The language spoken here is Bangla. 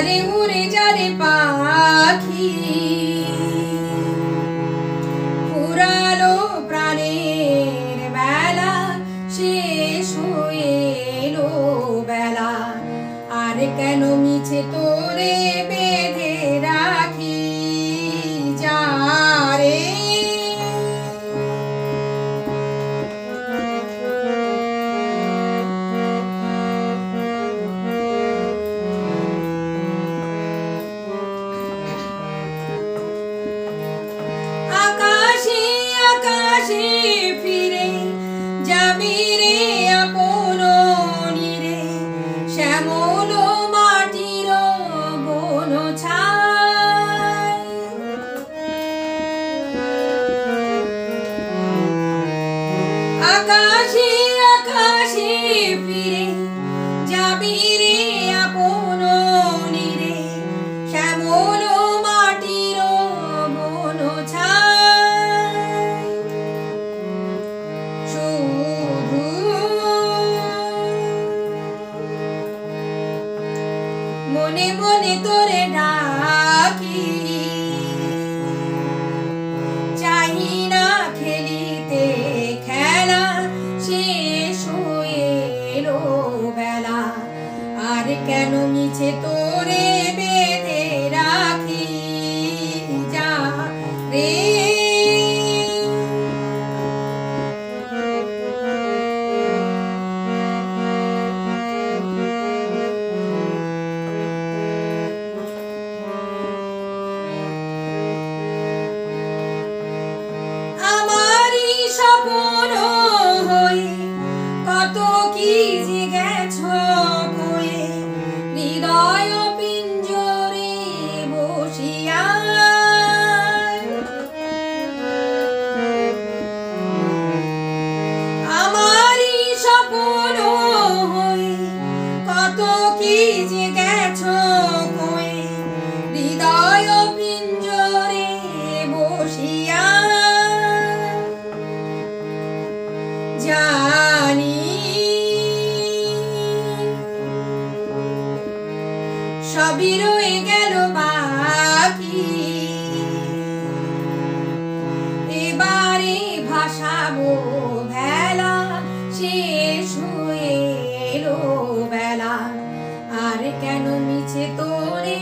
আরে উড়ে যারে পাখি ফুরালো প্রাণের বেলা শেষ হয়ে এলো বেলা আর কেন মিছে তোরে বেঁধে রাখি যারে ফিরে যাবি রে আপন নিরে শ্যামল মাটির বন ছায় আকাশে আকাশে ফিরে যাবি রে আপন নিরে শ্যামল মাটির বন ছায় মনে মনে তোরে ডাকি চাই না খেলিতে খেলা শেষ হয়ে এলো বেলা আর কেন মিছে তোরে বেঁধে রাখি যা রে স্বপ্ন হয়ে কত কি যে গেছো কয়ে হৃদয় পিঞ্জরে বসিয়া আমারই স্বপ্ন হয়ে কত কি যে গেছো কয়ে হৃদয় পিঞ্জরে বসিয়া জানি সবই রয়ে গেল বাকি এবারে ভাসাবো ভেলা শেষ হয়ে এলো বেলা আর কেন মিছে তোরে